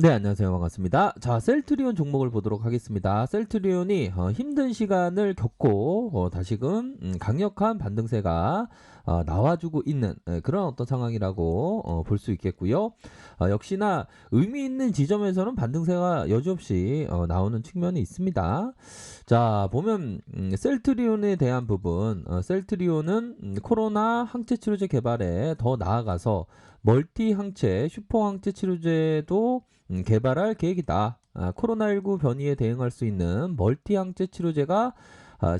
네, 안녕하세요. 반갑습니다. 자, 셀트리온 종목을 보도록 하겠습니다. 셀트리온이 힘든 시간을 겪고 다시금 강력한 반등세가 나와주고 있는 그런 어떤 상황이라고 볼 수 있겠고요. 역시나 의미 있는 지점에서는 반등세가 여지없이 나오는 측면이 있습니다. 자, 보면 셀트리온에 대한 부분, 셀트리온은 코로나 항체 치료제 개발에 더 나아가서 멀티 항체, 슈퍼 항체 치료제도 개발할 계획이다. 코로나19 변이에 대응할 수 있는 멀티 항체 치료제가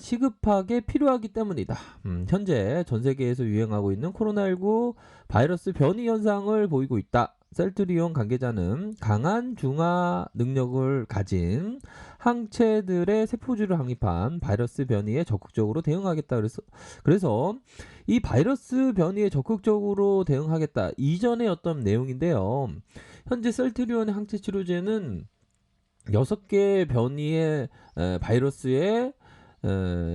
시급하게 필요하기 때문이다. 현재 전 세계에서 유행하고 있는 코로나19 바이러스 변이 현상을 보이고 있다. 셀트리온 관계자는 강한 중화 능력을 가진 항체들의 세포주를 확립한 바이러스 변이에 적극적으로 대응하겠다. 그래서 이 바이러스 변이에 적극적으로 대응하겠다. 이전의 어떤 내용인데요. 현재 셀트리온의 항체 치료제는 6개 변이의 바이러스의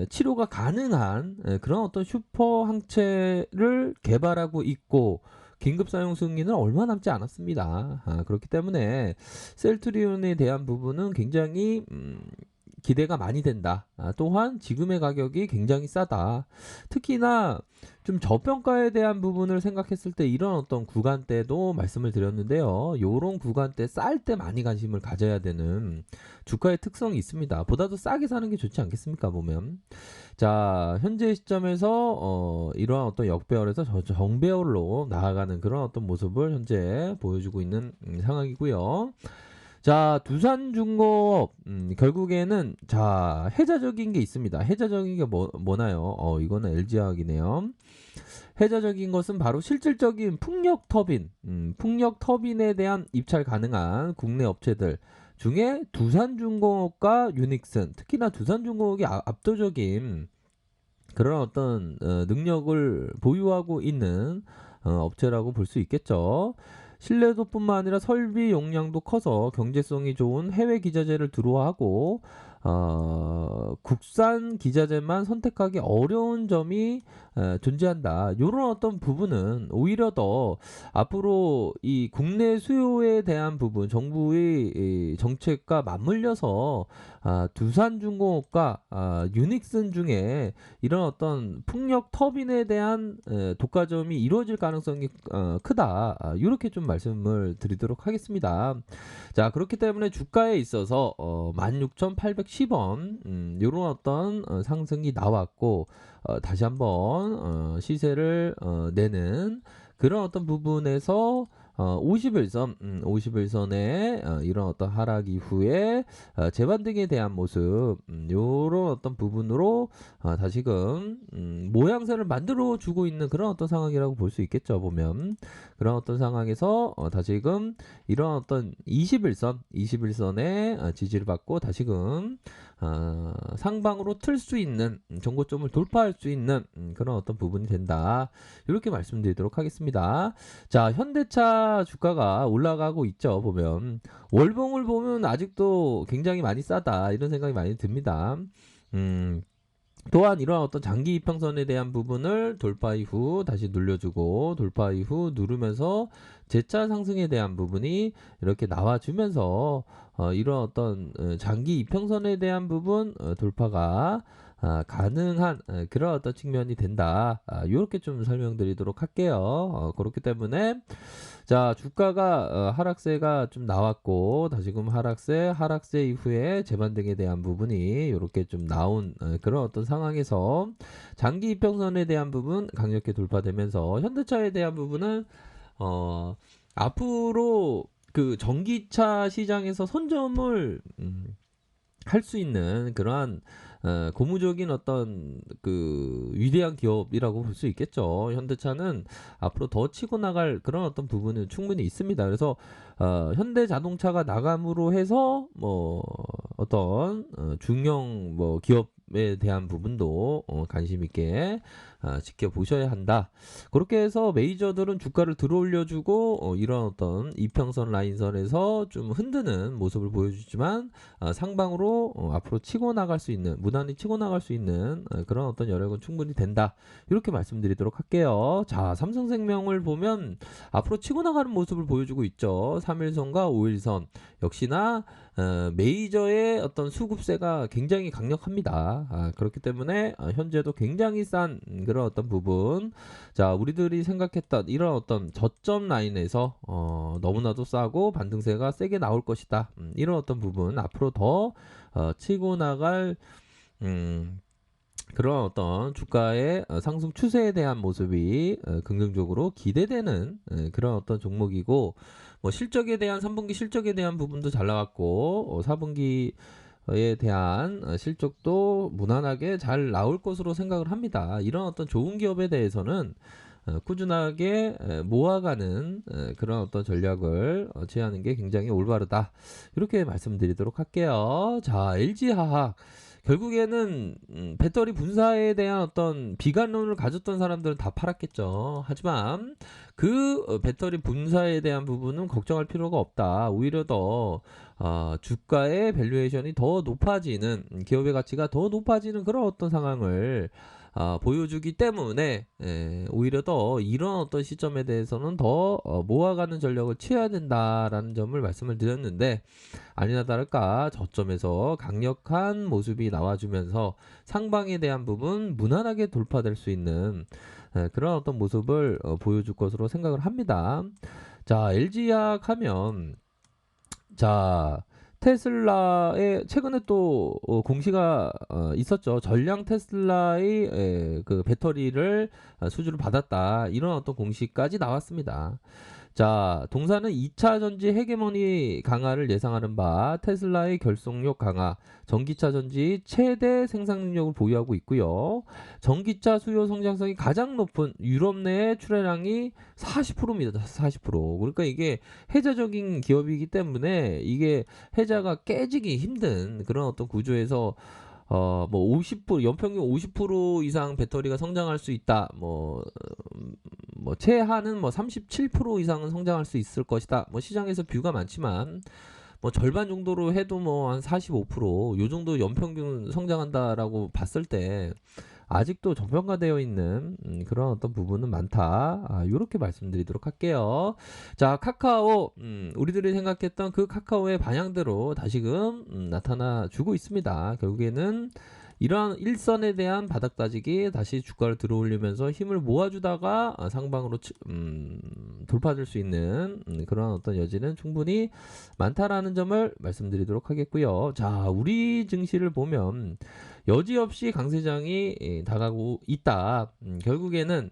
치료가 가능한 그런 어떤 슈퍼 항체를 개발하고 있고 긴급 사용 승인은 얼마 남지 않았습니다. 그렇기 때문에 셀트리온에 대한 부분은 굉장히 기대가 많이 된다. 또한 지금의 가격이 굉장히 싸다. 특히나 좀 저평가에 대한 부분을 생각했을 때 이런 어떤 구간대도 말씀을 드렸는데요. 요런 구간대 쌀 때 많이 관심을 가져야 되는 주가의 특성이 있습니다. 보다도 싸게 사는 게 좋지 않겠습니까, 보면. 자, 현재 시점에서 이러한 어떤 역배열에서 정배열로 나아가는 그런 어떤 모습을 현재 보여주고 있는 상황이고요. 자, 두산중공업 결국에는 자 해자적인 게 있습니다. 해자적인 게 뭐나요? 이거는 LG화학이네요. 해자적인 것은 바로 실질적인 풍력 터빈, 풍력 터빈에 대한 입찰 가능한 국내 업체들 중에 두산중공업과 유닉슨, 특히나 두산중공업이 압도적인 그런 어떤 능력을 보유하고 있는 업체라고 볼 수 있겠죠. 신뢰도뿐만 아니라 설비 용량도 커서 경제성이 좋은 해외 기자재를 두루하고 국산 기자재만 선택하기 어려운 점이 존재한다. 이런 어떤 부분은 오히려 더 앞으로 이 국내 수요에 대한 부분, 정부의 이 정책과 맞물려서 두산중공업과 유닉슨 중에 이런 어떤 풍력 터빈에 대한 독과점이 이루어질 가능성이 크다. 이렇게 좀 말씀을 드리도록 하겠습니다. 자, 그렇기 때문에 주가에 있어서 16,810원 이런 어떤 상승이 나왔고 다시 한번 시세를 내는 그런 어떤 부분에서 50일선, 50일선의 이런 어떤 하락 이후에 재반등에 대한 모습, 요런 어떤 부분으로 다시금 모양새를 만들어 주고 있는 그런 어떤 상황이라고 볼 수 있겠죠, 보면. 그런 어떤 상황에서 다시금 이런 어떤 21선, 21선의 지지를 받고 다시금 상방으로 틀 수 있는 정고점을 돌파할 수 있는 그런 어떤 부분이 된다. 이렇게 말씀드리도록 하겠습니다. 자, 현대차 주가가 올라가고 있죠. 보면 월봉을 보면 아직도 굉장히 많이 싸다 이런 생각이 많이 듭니다. 또한 이러한 어떤 장기 이평선에 대한 부분을 돌파 이후 다시 눌려주고 돌파 이후 누르면서 재차 상승에 대한 부분이 이렇게 나와주면서 이런 어떤 장기 이평선에 대한 부분 돌파가 가능한 그런 어떤 측면이 된다. 이렇게 좀 설명드리도록 할게요. 그렇기 때문에 자, 주가가 하락세가 좀 나왔고 다시금 하락세 이후에 재반등에 대한 부분이 이렇게 좀 나온 그런 어떤 상황에서 장기 이평선에 대한 부분 강력히 돌파되면서 현대차에 대한 부분은 앞으로 그 전기차 시장에서 선점을 할 수 있는 그러한 고무적인 어떤 그 위대한 기업이라고 볼 수 있겠죠. 현대차는 앞으로 더 치고 나갈 그런 어떤 부분은 충분히 있습니다. 그래서 현대자동차가 나감으로 해서 뭐 어떤 중형 뭐 기업에 대한 부분도 관심 있게 지켜보셔야 한다. 그렇게 해서 메이저들은 주가를 들어올려주고 이런 어떤 이평선 라인선에서 좀 흔드는 모습을 보여주지만 상방으로 앞으로 치고 나갈 수 있는, 무난히 치고 나갈 수 있는 그런 어떤 여력은 충분히 된다. 이렇게 말씀드리도록 할게요. 자, 삼성생명을 보면 앞으로 치고 나가는 모습을 보여주고 있죠. 3일선과 5일선 역시나 메이저의 어떤 수급세가 굉장히 강력합니다. 그렇기 때문에 현재도 굉장히 싼 그런 어떤 부분, 자, 우리들이 생각했던 이런 어떤 저점 라인에서 너무나도 싸고 반등세가 세게 나올 것이다. 이런 어떤 부분 앞으로 더 치고 나갈 그런 어떤 주가의 상승 추세에 대한 모습이 긍정적으로 기대되는 그런 어떤 종목이고, 뭐 실적에 대한 3분기 실적에 대한 부분도 잘 나왔고 4분기에 대한 실적도 무난하게 잘 나올 것으로 생각을 합니다. 이런 어떤 좋은 기업에 대해서는 꾸준하게 모아가는 그런 어떤 전략을 취하는 게 굉장히 올바르다. 이렇게 말씀드리도록 할게요. 자, LG화학 결국에는 배터리 분사에 대한 어떤 비관론을 가졌던 사람들은 다 팔았겠죠. 하지만 그 배터리 분사에 대한 부분은 걱정할 필요가 없다. 오히려 더 주가의 밸류에이션이 더 높아지는, 기업의 가치가 더 높아지는 그런 어떤 상황을 보여주기 때문에 오히려 더 이런 어떤 시점에 대해서는 더 모아가는 전략을 취해야 된다라는 점을 말씀을 드렸는데, 아니나 다를까 저점에서 강력한 모습이 나와주면서 상방에 대한 부분 무난하게 돌파될 수 있는 그런 어떤 모습을 보여줄 것으로 생각을 합니다. 자, LG화학 하면, 자, 테슬라의 최근에 또 공시가 있었죠. 전량 테슬라의 그 배터리를 수주를 받았다. 이런 어떤 공시까지 나왔습니다. 자, 동사는 2차 전지 헤게모니 강화를 예상하는 바 테슬라의 결속력 강화, 전기차 전지 최대 생산 능력을 보유하고 있고요. 전기차 수요 성장성이 가장 높은 유럽 내 출하량이 40%입니다. 40%. 그러니까 이게 해자적인 기업이기 때문에 이게 해자가 깨지기 힘든 그런 어떤 구조에서 뭐 50% 연평균 50% 이상 배터리가 성장할 수 있다. 뭐 최하는 뭐 37% 이상은 성장할 수 있을 것이다. 뭐 시장에서 뷰가 많지만 뭐 절반 정도로 해도 뭐 한 45%요 정도 연평균 성장한다라고 봤을 때 아직도 저평가되어 있는 그런 어떤 부분은 많다. 요렇게 말씀드리도록 할게요. 자, 카카오, 우리들이 생각했던 그 카카오의 방향대로 다시금 나타나 주고 있습니다. 결국에는 이러한 일선에 대한 바닥 다지기, 다시 주가를 들어올리면서 힘을 모아주다가 상방으로 돌파될 수 있는 그런 어떤 여지는 충분히 많다라는 점을 말씀드리도록 하겠고요. 자, 우리 증시를 보면 여지없이 강세장이 다가오고 있다. 결국에는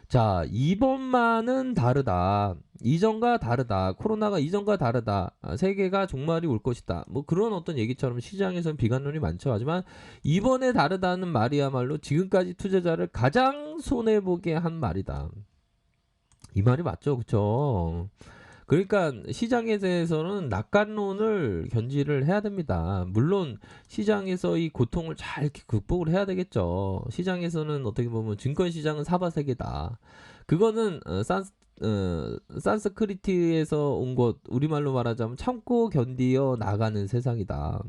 자, 이번만은 다르다. 이전과 다르다. 코로나가 이전과 다르다. 세계가 종말이 올 것이다. 뭐 그런 어떤 얘기처럼 시장에서는 비관론이 많죠. 하지만 이번에 다르다는 말이야말로 지금까지 투자자를 가장 손해보게 한 말이다. 이 말이 맞죠. 그쵸? 그러니까 시장에 대해서는 낙관론을 견지를 해야 됩니다. 물론 시장에서 이 고통을 잘 극복을 해야 되겠죠. 시장에서는 어떻게 보면 증권시장은 사바세계다. 그거는 산스크리트에서 온 것, 우리말로 말하자면 참고 견디어 나가는 세상이다.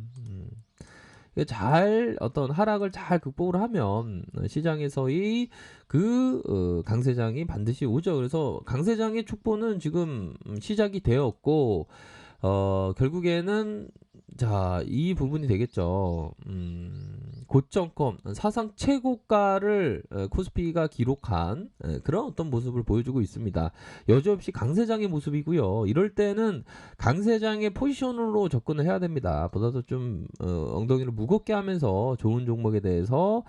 잘 어떤 하락을 잘 극복을 하면 시장에서의 그 강세장이 반드시 오죠. 그래서 강세장의 촉보는 지금 시작이 되었고 결국에는 자, 이 부분이 되겠죠. 고점권 사상 최고가를 코스피가 기록한 그런 어떤 모습을 보여주고 있습니다. 여지없이 강세장의 모습이고요. 이럴 때는 강세장의 포지션으로 접근을 해야 됩니다. 보다도 좀 엉덩이를 무겁게 하면서 좋은 종목에 대해서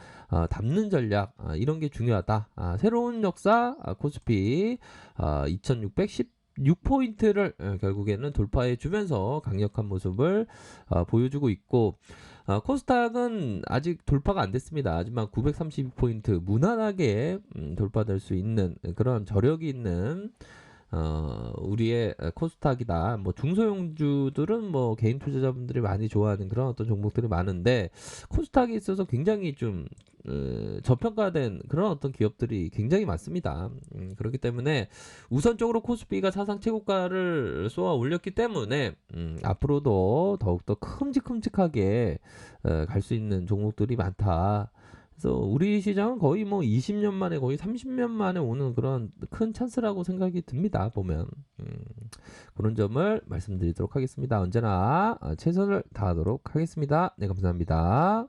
담는 전략, 이런 게 중요하다. 새로운 역사 코스피 2616포인트를 결국에는 돌파해 주면서 강력한 모습을 보여주고 있고, 코스닥은 아직 돌파가 안 됐습니다. 하지만 932포인트 무난하게 돌파될 수 있는 그런 저력이 있는 우리의 코스닥이다. 뭐 중소형주들은 뭐 개인 투자자분들이 많이 좋아하는 그런 어떤 종목들이 많은데 코스닥에 있어서 굉장히 좀 저평가된 그런 어떤 기업들이 굉장히 많습니다. 그렇기 때문에 우선적으로 코스피가 사상 최고가를 쏘아 올렸기 때문에 앞으로도 더욱더 큼직큼직하게 갈 수 있는 종목들이 많다. 그래서 우리 시장은 거의 뭐 20년 만에 거의 30년 만에 오는 그런 큰 찬스라고 생각이 듭니다. 보면 그런 점을 말씀드리도록 하겠습니다. 언제나 최선을 다하도록 하겠습니다. 네, 감사합니다.